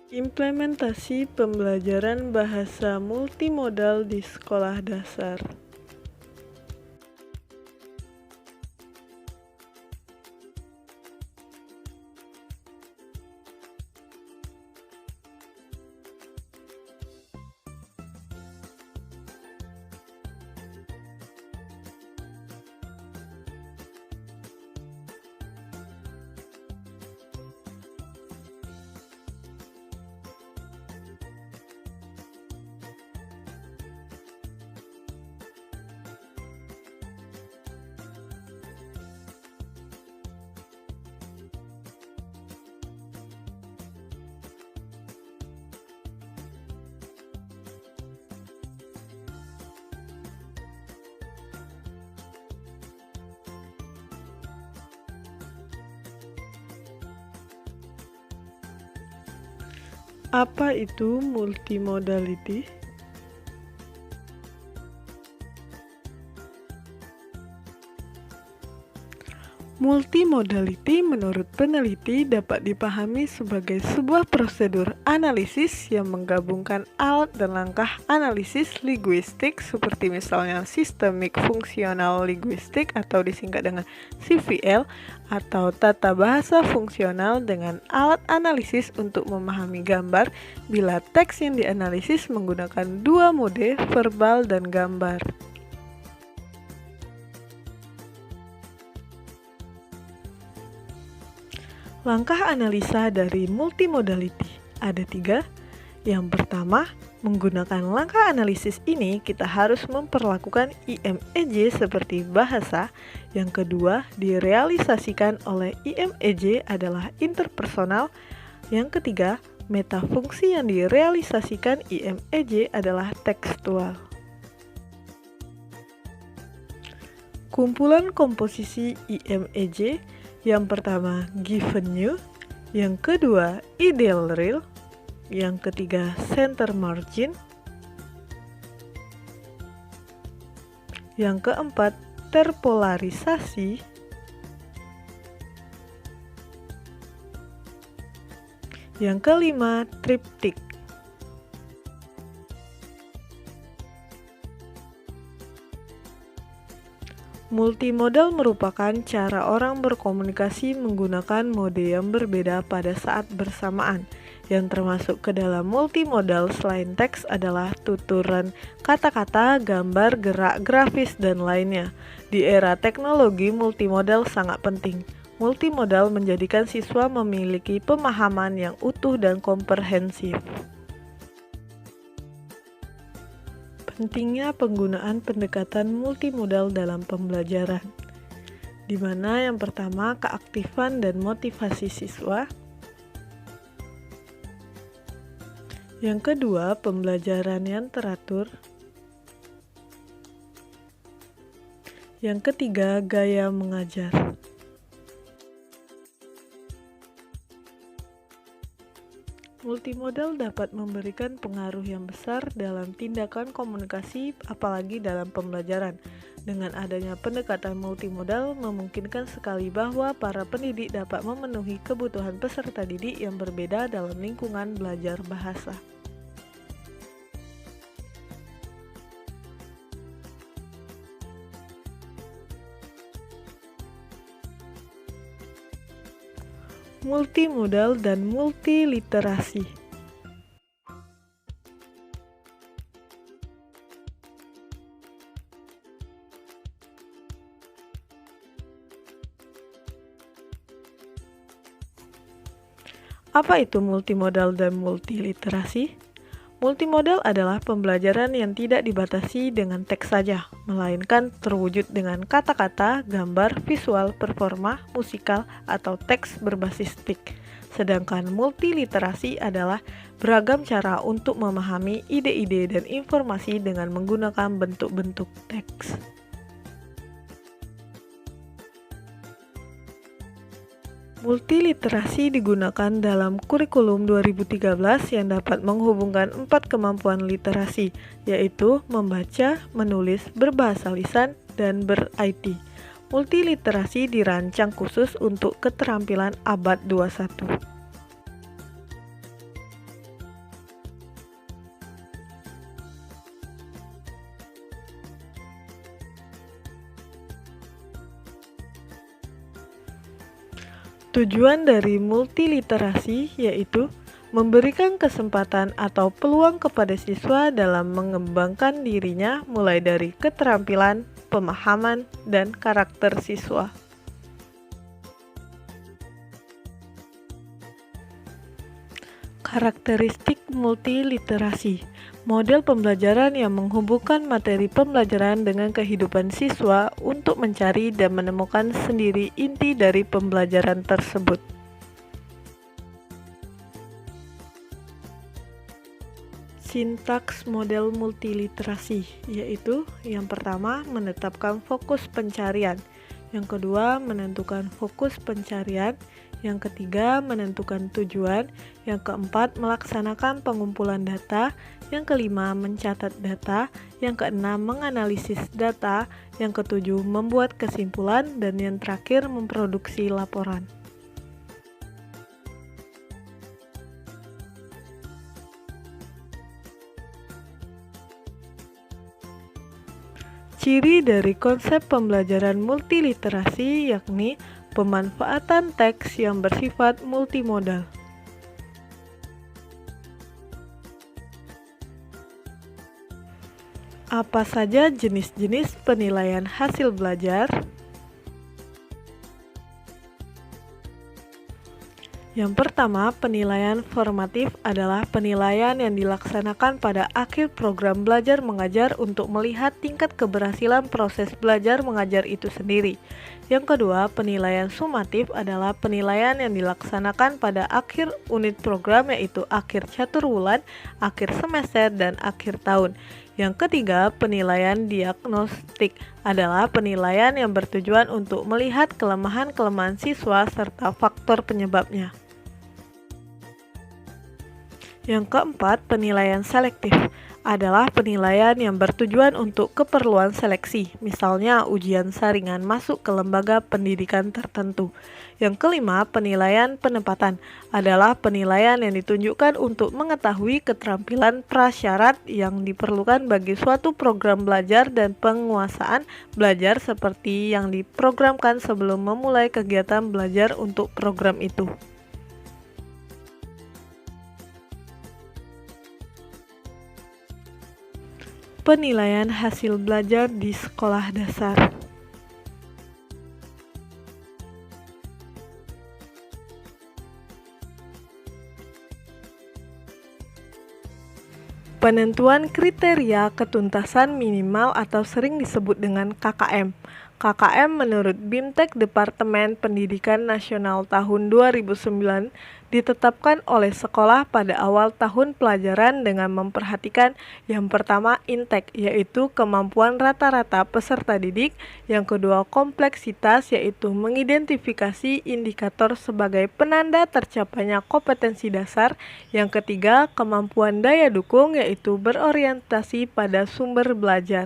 Implementasi pembelajaran bahasa multimodal di sekolah dasar. Apa itu multimodality? Multimodality menurut peneliti dapat dipahami sebagai sebuah prosedur analisis yang menggabungkan alat dan langkah analisis linguistik seperti misalnya Systemic Functional Linguistic atau disingkat dengan CFL atau tata bahasa fungsional dengan alat analisis untuk memahami gambar bila teks yang dianalisis menggunakan dua mode verbal dan gambar. Langkah analisa dari multimodality ada 3. Yang pertama, menggunakan langkah analisis ini kita harus memperlakukan IMEJ seperti bahasa. Yang kedua, direalisasikan oleh IMEJ adalah interpersonal. Yang ketiga, metafungsi yang direalisasikan IMEJ adalah tekstual. Kumpulan komposisi IMEJ. Yang pertama, given new. Yang kedua, ideal real. Yang ketiga, center margin. Yang keempat, terpolarisasi. Yang kelima, triptik. Multimodal merupakan cara orang berkomunikasi menggunakan mode yang berbeda pada saat bersamaan. Yang termasuk ke dalam multimodal selain teks adalah tuturan kata-kata, gambar, gerak, grafis, dan lainnya. Di era teknologi, multimodal sangat penting. Multimodal menjadikan siswa memiliki pemahaman yang utuh dan komprehensif. Pentingnya penggunaan pendekatan multimodal dalam pembelajaran, di mana yang pertama keaktifan dan motivasi siswa, yang kedua pembelajaran yang teratur, yang ketiga gaya mengajar. Multimodal dapat memberikan pengaruh yang besar dalam tindakan komunikasi, apalagi dalam pembelajaran. Dengan adanya pendekatan multimodal, memungkinkan sekali bahwa para pendidik dapat memenuhi kebutuhan peserta didik yang berbeda dalam lingkungan belajar bahasa. Multimodal dan multiliterasi. Apa itu multimodal dan multiliterasi? Multimodal adalah pembelajaran yang tidak dibatasi dengan teks saja, melainkan terwujud dengan kata-kata, gambar, visual, performa, musikal, atau teks berbasis tik. Sedangkan multiliterasi adalah beragam cara untuk memahami ide-ide dan informasi dengan menggunakan bentuk-bentuk teks. Multiliterasi digunakan dalam kurikulum 2013 yang dapat menghubungkan 4 kemampuan literasi, yaitu membaca, menulis, berbahasa lisan, dan ber-IT. Multiliterasi dirancang khusus untuk keterampilan abad 21. Tujuan dari multiliterasi yaitu memberikan kesempatan atau peluang kepada siswa dalam mengembangkan dirinya mulai dari keterampilan, pemahaman, dan karakter siswa. Karakteristik multiliterasi, model pembelajaran yang menghubungkan materi pembelajaran dengan kehidupan siswa untuk mencari dan menemukan sendiri inti dari pembelajaran tersebut. Sintaks model multiliterasi, yaitu yang pertama menetapkan fokus pencarian, yang kedua menentukan fokus pencarian, yang ketiga menentukan tujuan, yang keempat melaksanakan pengumpulan data, yang kelima mencatat data, yang keenam menganalisis data, yang ketujuh membuat kesimpulan, dan yang terakhir memproduksi laporan. Ciri dari konsep pembelajaran multiliterasi yakni pemanfaatan teks yang bersifat multimodal. Apa saja jenis-jenis penilaian hasil belajar? Yang pertama, penilaian formatif adalah penilaian yang dilaksanakan pada akhir program belajar mengajar untuk melihat tingkat keberhasilan proses belajar mengajar itu sendiri. Yang kedua, penilaian sumatif adalah penilaian yang dilaksanakan pada akhir unit program yaitu akhir caturwulan, akhir semester, dan akhir tahun. Yang ketiga, penilaian diagnostik adalah penilaian yang bertujuan untuk melihat kelemahan-kelemahan siswa serta faktor penyebabnya. Yang keempat, penilaian selektif adalah penilaian yang bertujuan untuk keperluan seleksi, misalnya ujian saringan masuk ke lembaga pendidikan tertentu. Yang kelima, penilaian penempatan adalah penilaian yang ditunjukkan untuk mengetahui keterampilan prasyarat yang diperlukan bagi suatu program belajar dan penguasaan belajar seperti yang diprogramkan sebelum memulai kegiatan belajar untuk program itu. Penilaian hasil belajar di sekolah dasar. Penentuan kriteria ketuntasan minimal atau sering disebut dengan KKM. KKM menurut BIMTEK Departemen Pendidikan Nasional tahun 2009 ditetapkan oleh sekolah pada awal tahun pelajaran dengan memperhatikan yang pertama intek yaitu kemampuan rata-rata peserta didik, yang kedua kompleksitas yaitu mengidentifikasi indikator sebagai penanda tercapainya kompetensi dasar, yang ketiga kemampuan daya dukung yaitu berorientasi pada sumber belajar.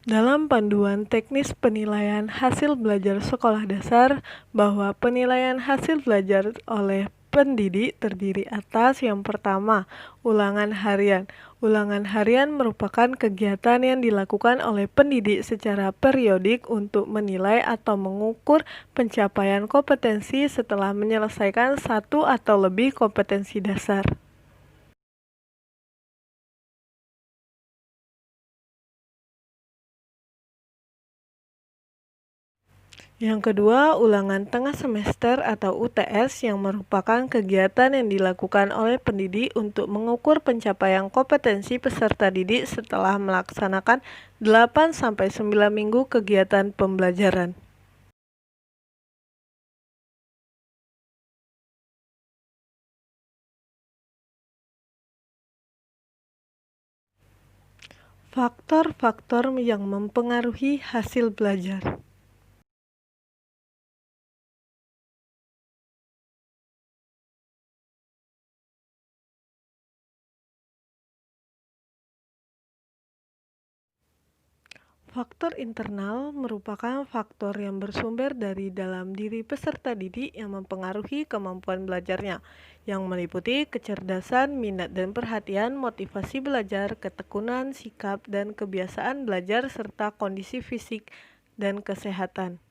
Dalam panduan teknis penilaian hasil belajar sekolah dasar, bahwa penilaian hasil belajar oleh pendidik terdiri atas yang pertama, ulangan harian. Ulangan harian merupakan kegiatan yang dilakukan oleh pendidik secara periodik untuk menilai atau mengukur pencapaian kompetensi setelah menyelesaikan satu atau lebih kompetensi dasar. Yang kedua, ulangan tengah semester atau UTS yang merupakan kegiatan yang dilakukan oleh pendidik untuk mengukur pencapaian kompetensi peserta didik setelah melaksanakan 8-9 minggu kegiatan pembelajaran. Faktor-faktor yang mempengaruhi hasil belajar. Faktor internal merupakan faktor yang bersumber dari dalam diri peserta didik yang mempengaruhi kemampuan belajarnya, yang meliputi kecerdasan, minat dan perhatian, motivasi belajar, ketekunan, sikap, dan kebiasaan belajar, serta kondisi fisik dan kesehatan.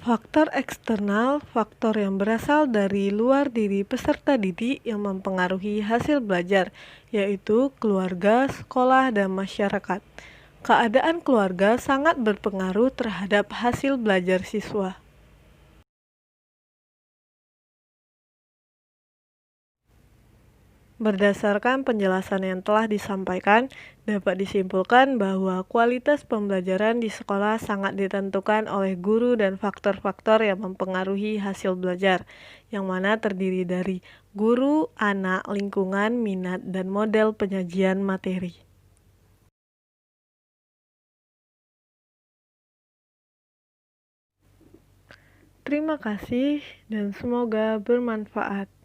Faktor eksternal, faktor yang berasal dari luar diri peserta didik yang mempengaruhi hasil belajar, yaitu keluarga, sekolah, dan masyarakat. Keadaan keluarga sangat berpengaruh terhadap hasil belajar siswa. Berdasarkan penjelasan yang telah disampaikan, dapat disimpulkan bahwa kualitas pembelajaran di sekolah sangat ditentukan oleh guru dan faktor-faktor yang mempengaruhi hasil belajar, yang mana terdiri dari guru, anak, lingkungan, minat, dan model penyajian materi. Terima kasih dan semoga bermanfaat.